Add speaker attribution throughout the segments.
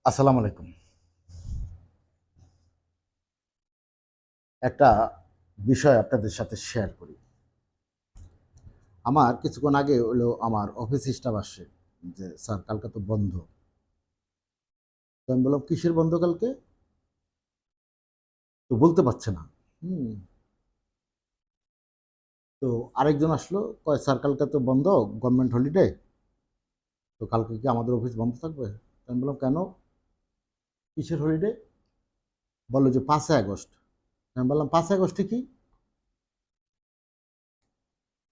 Speaker 1: আসসালামু আলাইকুম। একটা বিষয় আপনাদের সাথে শেয়ার করি। আমার কিছুক্ষণ আগে হলো আমার অফিস স্টাফ আসছে যে, "স্যার কালকে তো বন্ধ।" তো আমি বললাম, "কিসের বন্ধ কালকে?" তো বলতে পারছে না। হুম? তো আরেকজন আসলো, কয়, "স্যার কালকে তো বন্ধ, গভর্নমেন্ট হলিডে। তো কালকে কি আমাদের অফিস বন্ধ থাকবে?" তো আমি বললাম, "কেন? কিসের হলিডে?" বলল যে, "5ই আগস্ট।" আমি বললাম, "5ই আগস্টে কি?"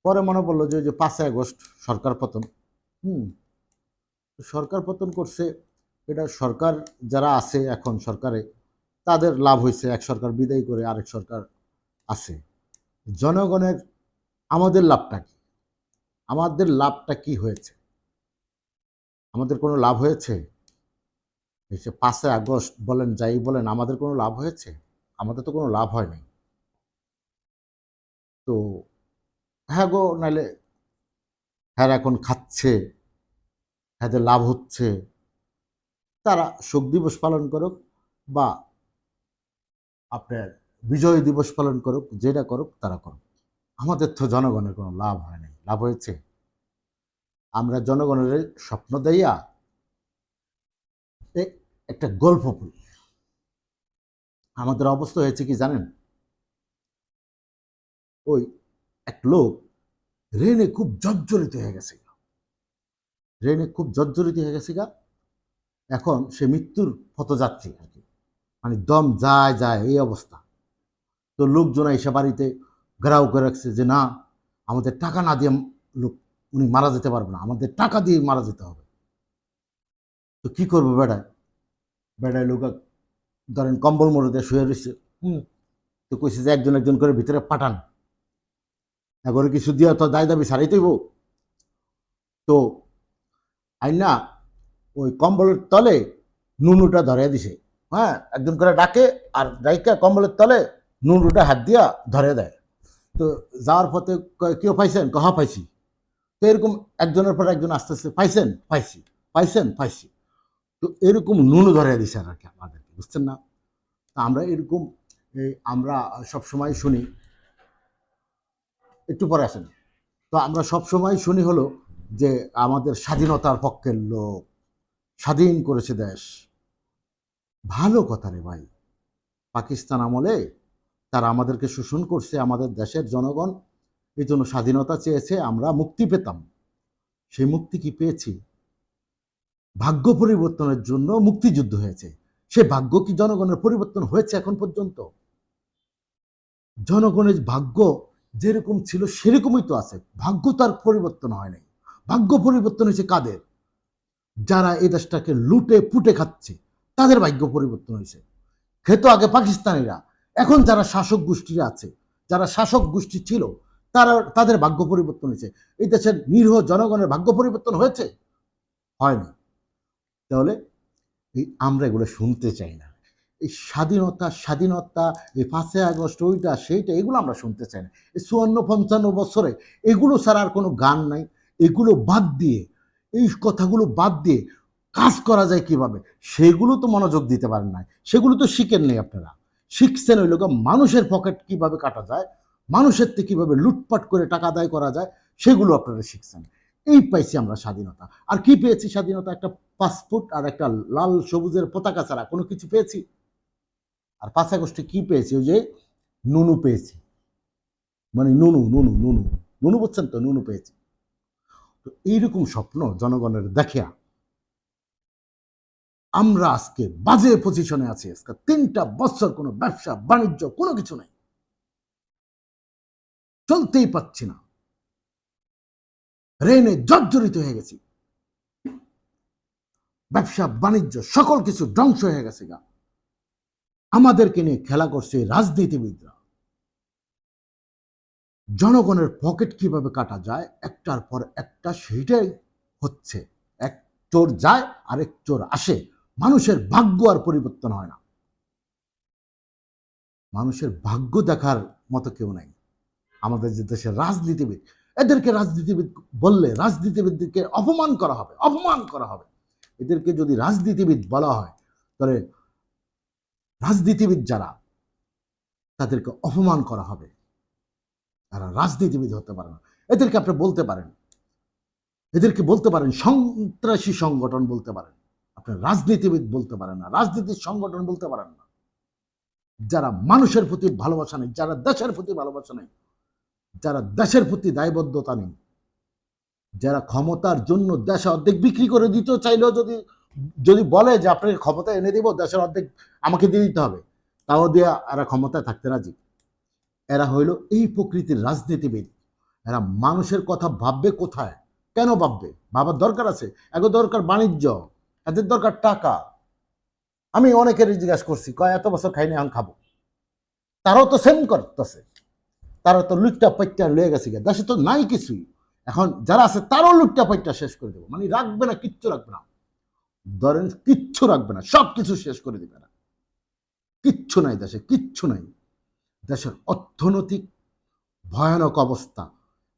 Speaker 1: পরে মনে পড়ল যে, ওই যে 5ই আগস্ট সরকার পতন। হুম? সরকার পতন করছে, এটা সরকার যারা আছে এখন সরকারে তাদের লাভ হয়েছে, এক সরকার বিদায় করে আরেক সরকার আছে। জনগণের আমাদের লাভটা কি? আমাদের লাভটা কি হয়েছে? আমাদের কোনো লাভ হয়েছে? এই যে 5ই আগস্ট বলেন, যাই বলেন, আমাদের কোনো লাভ হয়েছে? আমাদের তো কোনো লাভ হয় নাই। তো হ্যাঁ গো, নাইলে হ্যাঁরা এখন খাচ্ছে, হ্যাঁদের লাভ হচ্ছে, তারা শোক দিবস পালন করুক বা আপনার বিজয় দিবস পালন করুক, যেটা করুক তারা করুক। আমাদের তো জনগণের কোনো লাভ হয় নাই। লাভ হয়েছে? আমরা জনগণের স্বপ্ন দেইয়া একটা গল্প বলি। আমাদের অবস্থা হয়েছে কি জানেন? ওই এক লোক ঋণে খুব জর্জরিত হয়ে গেছে। ঋণে খুব জর্জরিত হয়ে গেছে গা। এখন সে মৃত্যুর পথযাত্রী আর কি। মানে দম যায় যায় এই অবস্থা। তো লোকজন এসে বাড়িতে ঘেরাও করে রাখছে যে, না, আমাদের টাকা না দিয়ে লোক উনি মারা যেতে পারবে না, আমাদের টাকা দিয়ে মারা যেতে হবে। তো কি করবো বেড়ায়? বেড়ায় লোক ধরেন কম্বল মরে দিয়ে শুয়ে রয়েছে। তো কইছে যে একজন একজন করে ভিতরে পাঠান, এগরে কিছু দিয়া তো দায় দাবি ছাড়াইতেইব। তো আইনা ওই কম্বলের তলে নুনুটা ধরে দিছে। হ্যাঁ, একজন করে ডাকে আর ডাইকা কম্বলের তলে নুনুটা হাত দিয়া ধরে দেয়। তো যাওয়ার পথে কেউ পাইছেন? কহা পাইছি। তো এরকম একজনের পর একজন আস্তে আস্তে, পাইছেন? পাইছি। পাইছেন? পাইছি। তো এরকম নুনু ধরে দিছে আর কি আমাদেরকে, বুঝছেন না? তা আমরা এরকম আমরা সবসময় শুনি, একটু পরে আসেন। তো আমরা সবসময় শুনি হলো যে আমাদের স্বাধীনতার পক্ষের লোক, স্বাধীন করেছে দেশ। ভালো কথা রে ভাই। পাকিস্তান আমলে তারা আমাদেরকে শোষণ করছে, আমাদের দেশের জনগণ এই জন্য স্বাধীনতা চেয়েছে, আমরা মুক্তি পেতাম। সেই মুক্তি কি পেয়েছি? ভাগ্য পরিবর্তনের জন্য মুক্তিযুদ্ধ হয়েছে। সে ভাগ্য কি জনগণের পরিবর্তন হয়েছে এখন পর্যন্ত? জনগণের ভাগ্য যেরকম ছিল সেরকমই তো আছে, ভাগ্য তার পরিবর্তন হয় নাই। ভাগ্য পরিবর্তন হয়েছে কাদের? যারা এই দেশটাকে লুটে পুটে খাচ্ছে, তাদের ভাগ্য পরিবর্তন হয়েছে। খেতো আগে পাকিস্তানিরা, এখন যারা শাসক গোষ্ঠীরা আছে, যারা শাসক গোষ্ঠী ছিল, তাদের ভাগ্য পরিবর্তন হয়েছে। এই দেশের নিরীহ জনগণের ভাগ্য পরিবর্তন হয়েছে? হয়নি। তাহলে আমরা এগুলো শুনতে চাই না। এই স্বাধীনতা স্বাধীনতা, এই 5ই আগস্ট, ওইটা সেইটা, এগুলো আমরা শুনতে চাই না। এই 54-55 বছরে এগুলো ছাড়া আর কোনো গান নাই। এগুলো বাদ দিয়ে, এই কথাগুলো বাদ দিয়ে কাজ করা যায় কিভাবে, সেগুলো তো মনোযোগ দিতে পারেন না। সেগুলো তো শিখেন নেই আপনারা। শিখছেন ওই লোক মানুষের পকেট কিভাবে কাটা যায়, মানুষের থেকে কিভাবে লুটপাট করে টাকা আদায় করা যায়, সেগুলো আপনারা শিখছেন। এই পাইছি আমরা স্বাধীনতা। আর কি পেয়েছি স্বাধীনতা? একটা পাসপোর্ট আর একটা লাল সবুজের পতাকা ছাড়া কোনো কিছু পেয়েছি? আর 5 আগস্টে কি পেয়েছি? ওই যে নুনু পেয়েছি। মানে নুনু নুনু নুনু নুনু, বুঝছেন তো? নুনু পেয়েছি। তো এইরকম স্বপ্ন জনগণের দেখিয়া আমরা আজকে বাজে পজিশনে আছি। আজকে 3টা বছর কোনো ব্যবসা বাণিজ্য কোনো কিছু নেই, চলতেই পাচ্ছি না, ঋণে জর্জরিত হয়ে গেছি, ব্যবসা বাণিজ্য সকল কিছু ধ্বংস হয়ে গেছে গা। আমাদেরকে নিয়ে খেলা করছে রাজনীতিবিদরা। জনগণের পকেট কিভাবে কাটা যায় একটার পর একটা, সেইটাই হচ্ছে। এক চোর যায় আরেক চোর আসে, মানুষের ভাগ্য আর পরিবর্তন হয় না। মানুষের ভাগ্য দেখার মতো কেউ নাই আমাদের যে দেশের রাজনীতিবিদ। এদেরকে রাজনীতিবিদ বললে রাজনীতিবিদদেরকে অপমান করা হবে, অপমান করা হবে। এদেরকে যদি রাজনীতিবিদ বলা হয়, তবে রাজনীতিবিদ যারা, তাদেরকে অপমান করা হবে। তারা রাজনীতিবিদ হতে পারে না। এদেরকে আপনি বলতে পারেন, এদেরকে বলতে পারেন সন্ত্রাসী সংগঠন বলতে পারেন, আপনি রাজনীতিবিদ বলতে পারেন না, রাজনীতির সংগঠন বলতে পারেন না। যারা মানুষের প্রতি ভালোবাসা নেই, যারা দেশের প্রতি ভালোবাসা নেই, যারা দেশের প্রতি দায়বদ্ধতা নেই, যারা ক্ষমতার জন্য দেশে অর্ধেক বিক্রি করে দিতে চাইলেও যদি যদি বলে যে আপনাকে ক্ষমতা এনে দিব, দেশের অর্ধেক আমাকে দিয়ে দিতে হবে, তাও দিয়ে এরা ক্ষমতায় থাকতে রাজি। এরা হইল এই প্রকৃতির রাজনীতিবিদ। এরা মানুষের কথা ভাববে কোথায়, কেন ভাববে? ভাবার দরকার আছে। এগো দরকার বাণিজ্য, এদের দরকার টাকা। আমি অনেকেরই জিজ্ঞাসা করছি, কয় এত বছর খাইনি, এখন খাবো। তারাও তো সেম করতেছে, তারা তো লুটটা পাইটটা লয়ে গেছে, দেশে তো নাই কিছুই। এখন যারা আছে তারাও লুটটা পাইটটা শেষ করে দেবো, মানে রাখবে না, কিচ্ছু রাখবে না। ধরেন কিচ্ছু রাখবে না, সব কিছু শেষ করে দেবে না। কিচ্ছু নাই দেশে, কিচ্ছু নাই। দেশের অর্থনৈতিক ভয়ানক অবস্থা।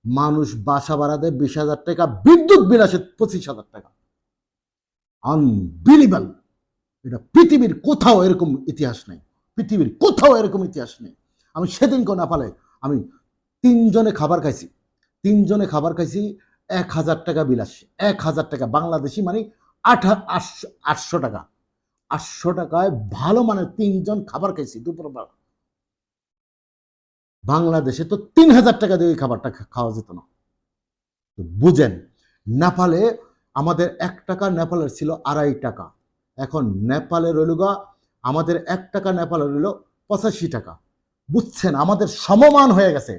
Speaker 1: মানুষ বাসা ভাড়া দেয় 20,000 টাকা, বিদ্যুৎ বিল আসে 25,000 টাকা। আনবিলিভেবল। এটা পৃথিবীর কোথাও এরকম ইতিহাস নেই, পৃথিবীর কোথাও এরকম ইতিহাস নেই। আমি সেদিন নেপালে আমি 3 জনে খাবার খাইছি, 3 জনে খাবার খাইছি, 1,000 টাকা বিল আসছে। 1,000 টাকা বাংলাদেশি, মানে 800 টাকা। 800 টাকায় ভালো মানের 3 জন খাবার খাইছি দুপুরবেলা। বাংলাদেশে তো 3,000 টাকা দিয়ে ওই খাবারটা খাওয়া যেত না। বুঝেন, নেপালে আমাদের 1 টাকা নেপালের ছিল 2.5 টাকা। এখন নেপালে রইল আমাদের 1 টাকা নেপালে রইল 85 টাকা। বুঝছেন, আমাদের সমমান হয়ে গেছে।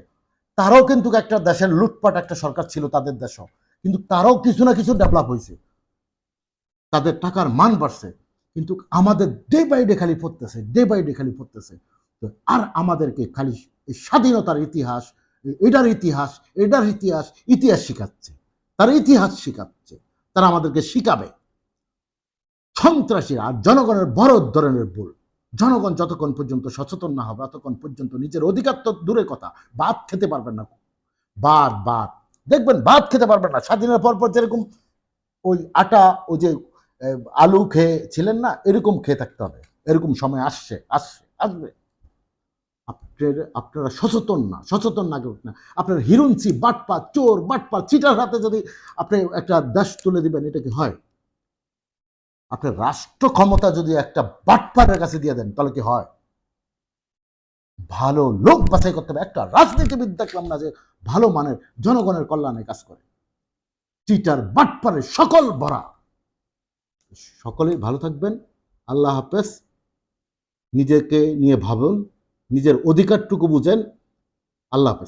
Speaker 1: তারাও কিন্তু একটা দেশের লুটপাট একটা সরকার ছিল তাদের দেশও, কিন্তু তারাও কিছু না কিছু ডেভেলপ হয়েছে, তাদের টাকার মান বাড়ছে। কিন্তু আমাদের ডে বাই ডে খালি পড়তেছে, ডে বাই ডে খালি পড়তেছে। তো আর আমাদেরকে খালি এই স্বাধীনতার ইতিহাস, এটার ইতিহাস, এটার ইতিহাস, ইতিহাস শিখাচ্ছে, তার ইতিহাস শিখাচ্ছে, তারা আমাদেরকে শিখাবে। সন্ত্রাসীরা আর জনগণের বড় ধরনের ভুল। জনগণ যতক্ষণ পর্যন্ত সচেতন না হবে, ততক্ষণ পর্যন্ত নিজের অধিকার তো দূরের কথা, ভাত খেতে পারবেন না। ভাত দেখবেন, ভাত খেতে পারবেন না। স্বাধীনের পর যেরকম ওই আটা, ওই যে আলু খেয়ে ছিলেন না, এরকম খেয়ে থাকতে হবে। এরকম সময় আসবে। আপনারা সচেতন না, আপনার হিরুঞ্চি বাটপা, চোর বাটপা, চিটার হাতে যদি আপনি একটা দেশ তুলে দিবেন, এটা কি হয়? আপনার রাষ্ট্র ক্ষমতা যদি একটা বাটপারের কাছে দিয়ে দেন, তাহলে কি হয়? ভালো লোক বাছাই করতে হবে। একটা রাজনীতিবিদ দেখলাম না যে ভালো মানের জনগণের কল্যাণে কাজ করে। চিটার বাটপারের সকল ভরা। সকলেই ভালো থাকবেন। আল্লাহ হাফেজ। নিজেকে নিয়ে ভাবুন, নিজের অধিকারটুকু বুঝেন। আল্লাহ হাফেজ।